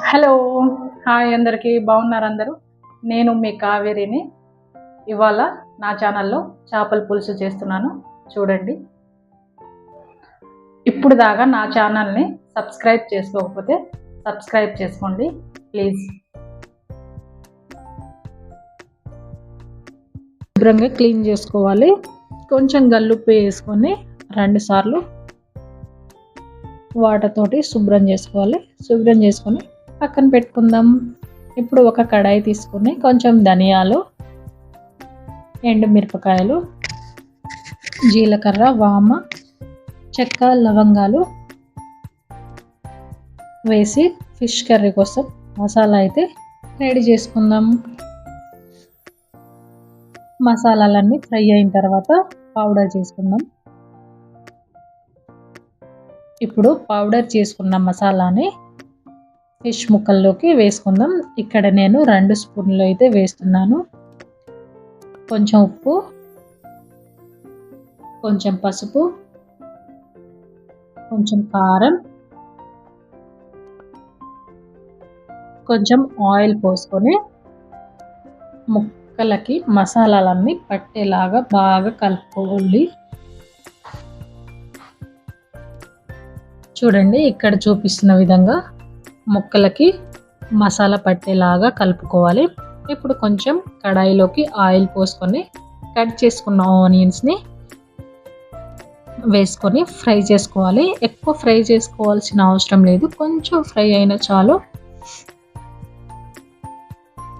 Hello! Hi అందరికీ. బాగున్నారా అందరూ? నేను మీ కావేరిని. ఇవాళ నా ఛానల్‌లో చేపల పులుసు చేస్తున్నాను. చూడండి. ఇప్పుడు దాకా నా ఛానల్‌ని సబ్స్క్రైబ్ చేసుకోకపోతే సబ్స్క్రైబ్ చేసుకోండి ప్లీజ్. శుభ్రంగా క్లీన్ చేసుకోవాలి. కొంచెం గల్లుప్పు వేసుకొని 2 సార్లు వాటర్ తోటి శుభ్రం చేసుకోవాలి. శుభ్రం చేసుకొని పక్కన పెట్టుకుందాం. ఇప్పుడు ఒక కడాయి తీసుకొని కొంచెం ధనియాలు, ఎండుమిరపకాయలు, జీలకర్ర, వామ, చెక్క, లవంగాలు వేసి ఫిష్ కర్రీ కోసం మసాలా అయితే రెడీ చేసుకుందాం. మసాలాలన్నీ ఫ్రై అయిన తర్వాత పౌడర్ చేసుకుందాం. ఇప్పుడు పౌడర్ చేసుకున్న మసాలాని ఫిష్ ముక్కల్లోకి వేసుకుందాం. ఇక్కడ నేను 2 స్పూన్లు అయితే వేస్తున్నాను. కొంచెం ఉప్పు, కొంచెం పసుపు, కొంచెం కారం, కొంచెం ఆయిల్ పోసుకొని ముక్కలకి మసాలాలన్నీ పట్టేలాగా బాగా కలుపుకోవాలి. చూడండి, ఇక్కడ చూపిస్తున్న విధంగా ముక్కలకి మసాలా పట్టేలాగా కలుపుకోవాలి. ఇప్పుడు కొంచెం కడాయిలోకి ఆయిల్ పోసుకొని కట్ చేసుకున్న ఆనియన్స్ని వేసుకొని ఫ్రై చేసుకోవాలి. ఎక్కువ ఫ్రై చేసుకోవాల్సిన అవసరం లేదు, కొంచెం ఫ్రై అయినా చాలు.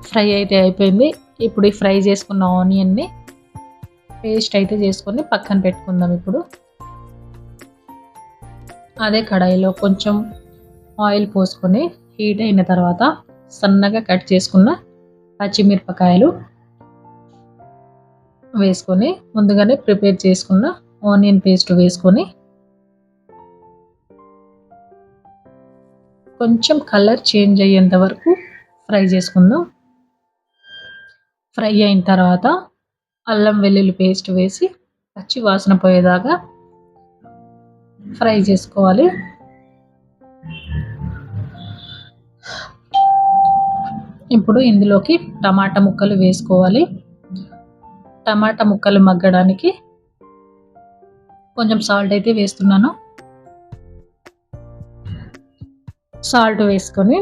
ఫ్రై అయితే అయిపోయింది. ఇప్పుడు ఈ ఫ్రై చేసుకున్న ఆనియన్ని పేస్ట్ అయితే చేసుకొని పక్కన పెట్టుకుందాం. ఇప్పుడు అదే కడాయిలో కొంచెం ఆయిల్ పోసుకొని హీట్ అయిన తర్వాత సన్నగా కట్ చేసుకున్న పచ్చిమిరపకాయలు వేసుకొని ముందుగానే ప్రిపేర్ చేసుకున్న ఆనియన్ పేస్ట్ వేసుకొని కొంచెం కలర్ చేంజ్ అయ్యేంత వరకు ఫ్రై చేసుకుందాం. ఫ్రై అయిన తర్వాత అల్లం వెల్లుల్లి పేస్ట్ వేసి పచ్చి వాసన పోయేదాకా ఫ్రై చేసుకోవాలి. ఇప్పుడు ఇందులోకి టమాటా ముక్కలు వేసుకోవాలి. టమాటా ముక్కలు మగ్గడానికి కొంచెం సాల్ట్ అయితే వేస్తున్నాను. సాల్ట్ వేసుకొని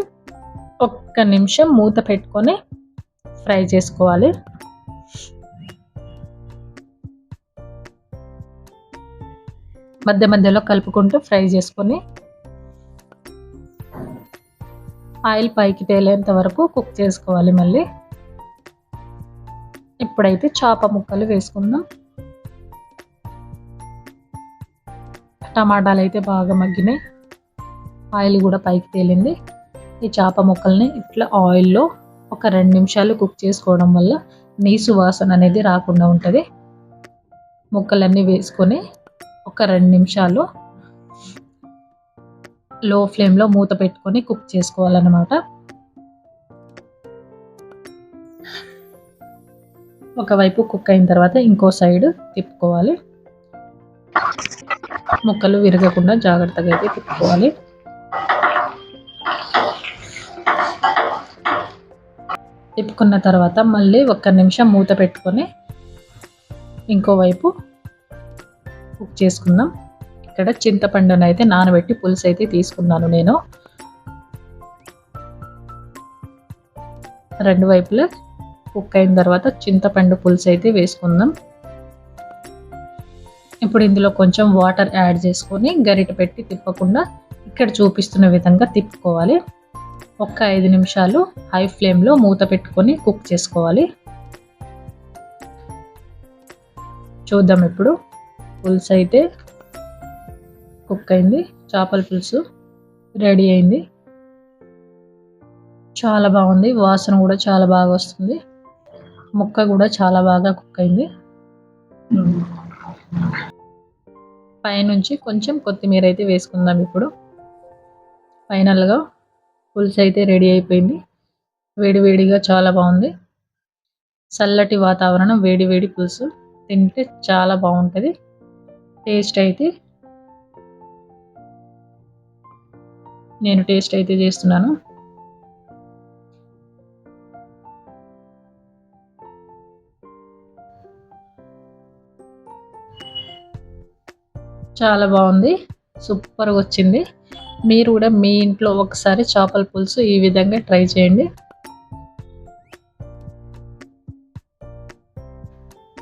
1 నిమిషం మూత పెట్టుకొని ఫ్రై చేసుకోవాలి. మధ్య మధ్యలో కలుపుకుంటూ ఫ్రై చేసుకొని ఆయిల్ పైకి తేలేంత వరకు కుక్ చేసుకోవాలి. మళ్ళీ ఇప్పుడైతే చేప ముక్కలు వేసుకుందాం. టమాటాలు అయితే బాగా మగ్గినాయి, ఆయిల్ కూడా పైకి తేలింది. ఈ చేప ముక్కల్ని ఇట్లా ఆయిల్లో ఒక 2 నిమిషాలు కుక్ చేసుకోవడం వల్ల నీసు వాసన అనేది రాకుండా ఉంటుంది. ముక్కలన్నీ వేసుకొని ఒక 2 నిమిషాలు లో ఫ్లేమ్లో మూత పెట్టుకొని కుక్ చేసుకోవాలన్నమాట. ఒకవైపు కుక్ అయిన తర్వాత ఇంకో సైడ్ తిప్పుకోవాలి. ముక్కలు విరగకుండా జాగ్రత్తగా అయితే తిప్పుకోవాలి. తిప్పుకున్న తర్వాత మళ్ళీ 1 నిమిషం మూత పెట్టుకొని ఇంకోవైపు కుక్ చేసుకుందాం. ఇక్కడ చింతపండును అయితే నానబెట్టి పులుసు అయితే తీసుకున్నాను నేను. 2 వైపులా కుక్ అయిన తర్వాత చింతపండు పులుసు అయితే వేసుకుందాం. ఇప్పుడు ఇందులో కొంచెం వాటర్ యాడ్ చేసుకొని గరిట పెట్టి తిప్పకుండా ఇక్కడ చూపిస్తున్న విధంగా తిప్పుకోవాలి. 5 నిమిషాలు హై ఫ్లేమ్లో మూత పెట్టుకొని కుక్ చేసుకోవాలి. చూద్దాం, ఇప్పుడు పులుసు అయితే కుక్ అయింది. చేపల పులుసు రెడీ అయింది. చాలా బాగుంది, వాసన కూడా చాలా బాగా వస్తుంది. ముక్క కూడా చాలా బాగా కుక్ అయింది. పైనుంచి కొంచెం కొత్తిమీర అయితే వేసుకుందాం. ఇప్పుడు ఫైనల్గా పులుసు అయితే రెడీ అయిపోయింది. వేడివేడిగా చాలా బాగుంది. చల్లటి వాతావరణం, వేడి వేడి పులుసు తింటే చాలా బాగుంటుంది. టేస్ట్ అయితే నేను టేస్ట్ అయితే చేస్తున్నాను. చాలా బాగుంది. సూపర్గా వచ్చింది. మీరు కూడా మీ ఇంట్లో ఒకసారి చేపల పులుసు ఈ విధంగా ట్రై చేయండి.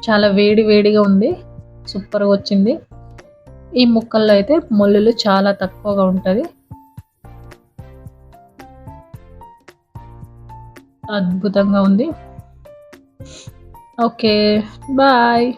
చాలా వేడి వేడిగా ఉంది. సూపర్గా వచ్చింది. ఈ ముక్కల్లో అయితే ముళ్ళులు చాలా తక్కువగా ఉంటుంది. అద్భుతంగా ఉంది. Okay, bye.